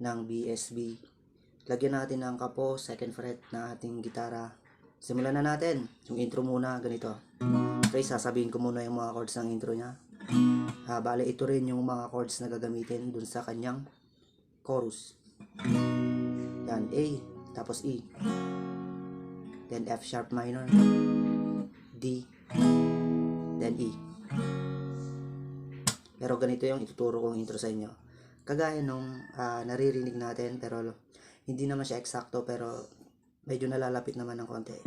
ng BSB. Lagyan natin ng kapo, 2nd fret na ating gitara. Simulan na natin. Yung intro muna, ganito. Okay, sasabihin ko muna yung mga chords ng intro niya. Bale, ito rin yung mga chords na gagamitin dun sa kanyang chorus. Yan, A, tapos E. Then F sharp minor, D, then E. Pero ganito yung ituturo kong intro sa inyo. Kagaya nung naririnig natin, pero hindi naman siya eksakto, pero medyo nalalapit naman ng konti.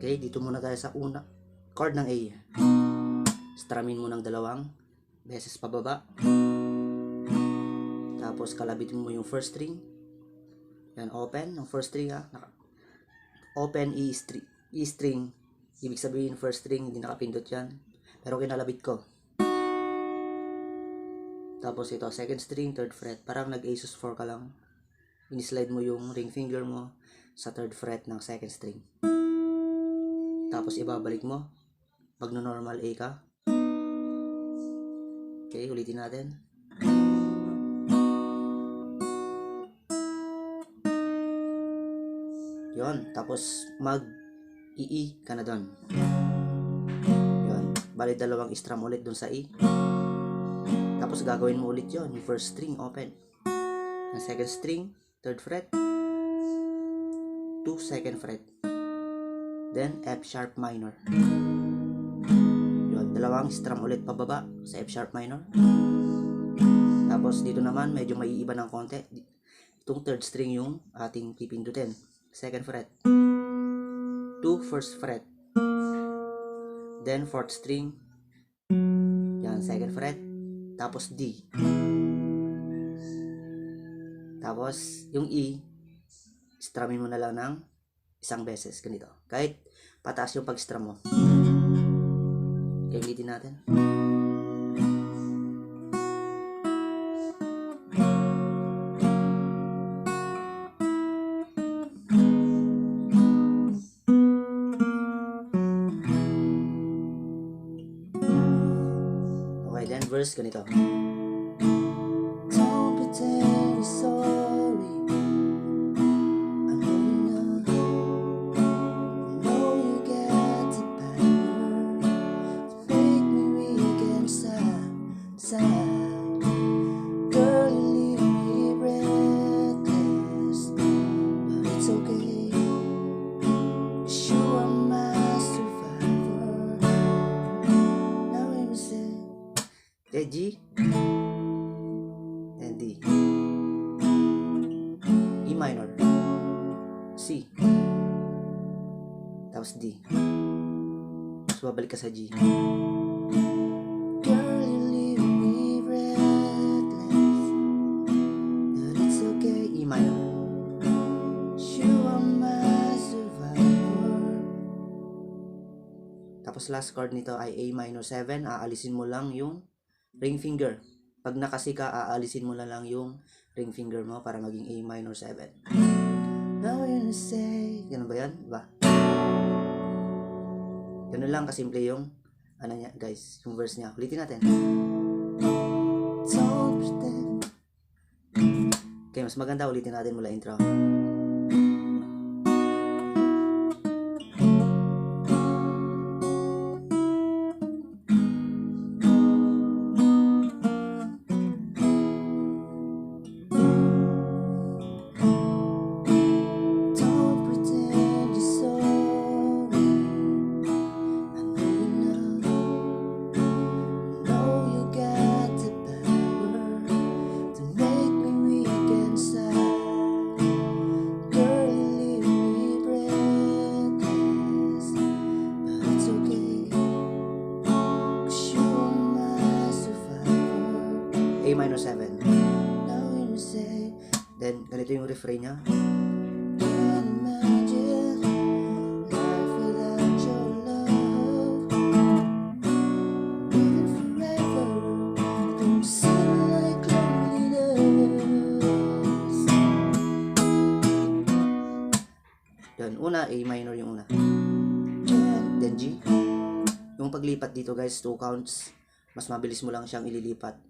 Okay, dito muna tayo sa una chord ng A. Strumming mo ng 2 beses pababa. Tapos kalabitin mo yung first string. Yan, open yung first string ha. Open E string. Ibig sabihin first string hindi nakapindot yan. Pero kinalabit ko. Tapos ito, 2nd string, 3rd fret. Parang nag-asus 4 ka lang. Ini-slide mo yung ring finger mo sa 3rd fret ng 2nd string. Tapos ibabalik mo. Pag normal A ka. Okay, ulitin natin. Yon, tapos mag-E ka na doon. Yon, bali 2 strum ulit doon sa E. Tapos gagawin mo ulit yon, yung first string open. Ang 2nd string, 3rd fret, to 2nd fret. Then F sharp minor. Yon, 2 strum ulit pababa sa F sharp minor. Tapos dito naman medyo maiiba ng konti. Itong 3rd string yung ating pipindutin. 2nd fret to 1st fret, then 4th string, yan 2nd fret, tapos D, tapos yung E strumming mo na lang ng 1 beses ganito, kahit pataas yung pag strum mo. Okay, ulitin natin. Then verse ganito. Don't pretend you're sorry. I know you know. I know you got the power to make me weak inside. Girl, you leave me breathless, but it's okay. 'Cause you are my survivor. Now let me say. Okay, G, and D, E minor, C, tapos D, tapos babalik ka sa G. Girl, you leave me breathless, but it's okay, E minor. You are my survivor. Tapos last chord nito ay A minor 7, aalisin mo lang yung ring finger. Pag nakasi ka, aalisin mo na lang yung ring finger mo para maging A minor 7. Now we're gonna say, ganun ba yan? Diba? Ganun lang kasimple yung ano niya, guys, yung verse niya. Ulitin natin. Okay, mas maganda ulitin natin mula intro. A minor 7. Then, ganito yung refrain niya. A minor yung una. Then G. Yung paglipat dito guys, 2 counts. Mas mabilis mo lang siyang ililipat.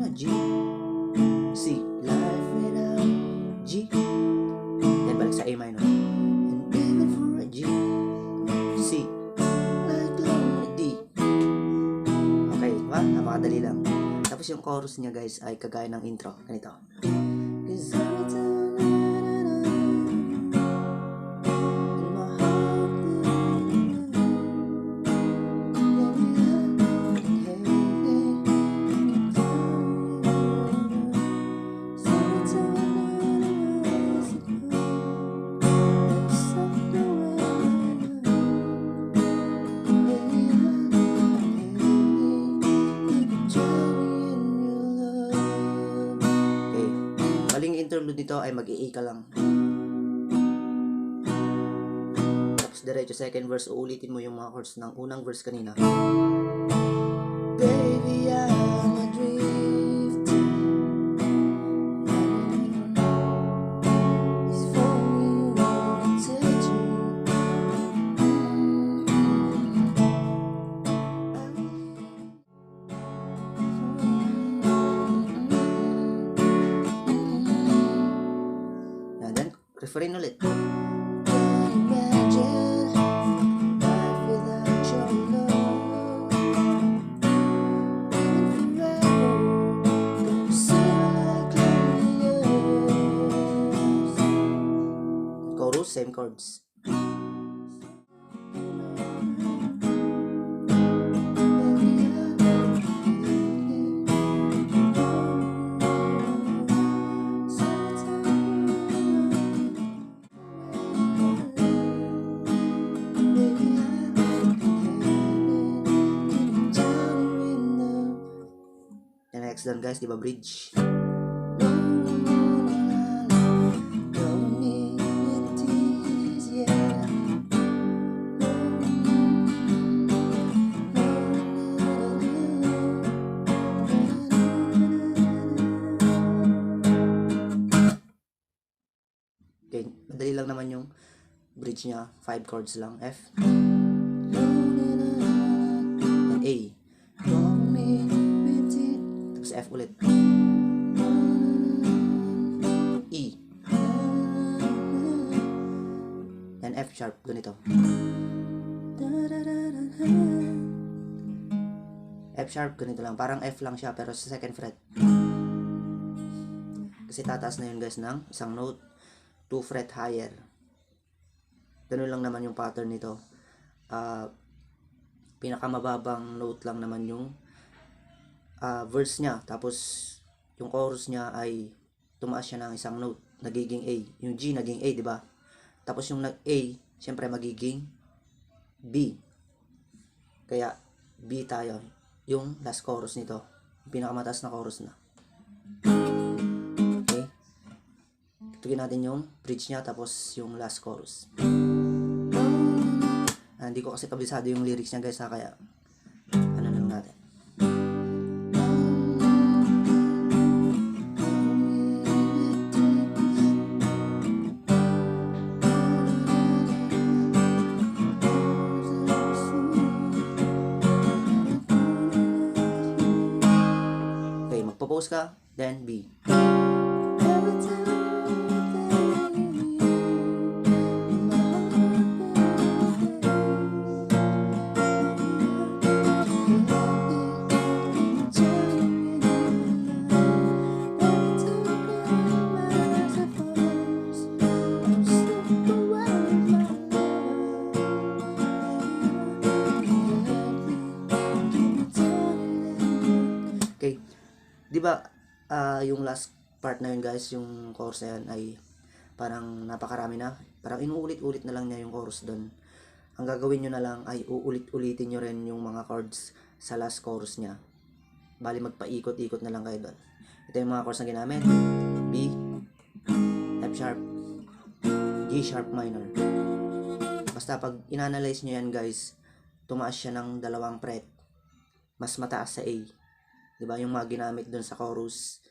G, C, life without G. Then balik sa A minor. And even for a G, C, like D. Okay, diba? Napakadali lang. Tapos yung chorus niya guys ay kagaya ng intro. Ganito. Interlude nito ay mag-A ka lang. Tapos diretso second verse, uulitin mo yung mga chords ng unang verse kanina. Baby, I'm adrift. It's for you to do. Refrain ulit. Chorus, same chords. Next doon guys, di ba bridge? Okay, madali lang naman yung bridge niya, 5 chords lang. F and A. F ulit. E. And F sharp. Ganito. F sharp. Ganito lang. Parang F lang siya pero sa second fret. Kasi tataas na yun guys ng isang note. 2 fret higher. Ganun lang naman yung pattern nito. Pinakamababang note lang naman yung verse niya, tapos yung chorus niya ay tumaas siya ng isang note, nagiging A. Yung G naging A, di ba? Tapos yung A, syempre magiging B. Kaya B tayo. Yung last chorus nito, yung pinakamataas na chorus na. Okay? Tugin natin yung bridge niya, tapos yung last chorus. Hindi ko kasi kabisado yung lyrics niya guys, kaya ano na lang natin. Magpo-pause ka, then B. Okay. Di ba yung last part na yun guys, yung chorus na yan ay parang napakarami na. Parang inuulit-ulit na lang niya yung chorus doon. Ang gagawin nyo na lang ay uulit-ulitin nyo rin yung mga chords sa last chorus niya. Bali magpaikot-ikot na lang kayo doon. Ito yung mga chords na ginamit. B, F sharp, G sharp minor. Basta pag inanalyze nyo yan guys, tumaas siya ng 2 fret. Mas mataas sa A. Diba yung mga ginamit doon sa chorus,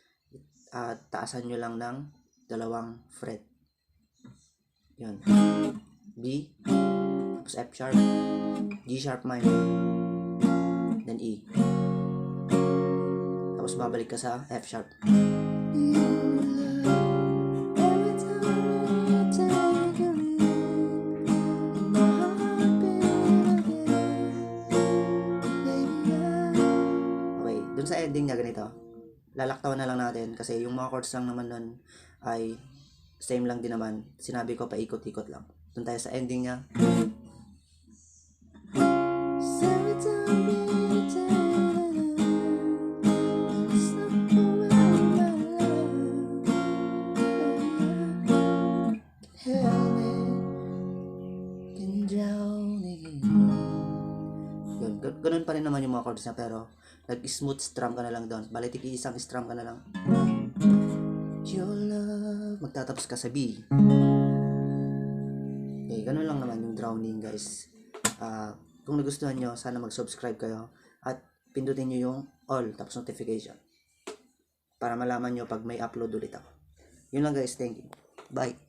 taasan nyo lang ng 2 fret. Yun. B, tapos F sharp, G sharp minor, then E. Tapos babalik ka sa F sharp. Okay, dun sa ending niya ganito. Lalaktawan na lang natin kasi yung mga chords lang naman nun ay same lang din naman. Sinabi ko paikot-ikot lang. Dun tayo sa ending niya. Yun, ganun pa rin naman yung mga chords niya pero nag-smooth strum ka na lang doon. Bali, isang strum ka na lang. Your love. Magtatapos ka sa B. Okay, ganun lang naman yung drowning, guys. Kung nagustuhan nyo, sana mag-subscribe kayo at pindutin nyo yung all tapos notification para malaman nyo pag may upload ulit ako. Yun lang, guys. Thank you. Bye.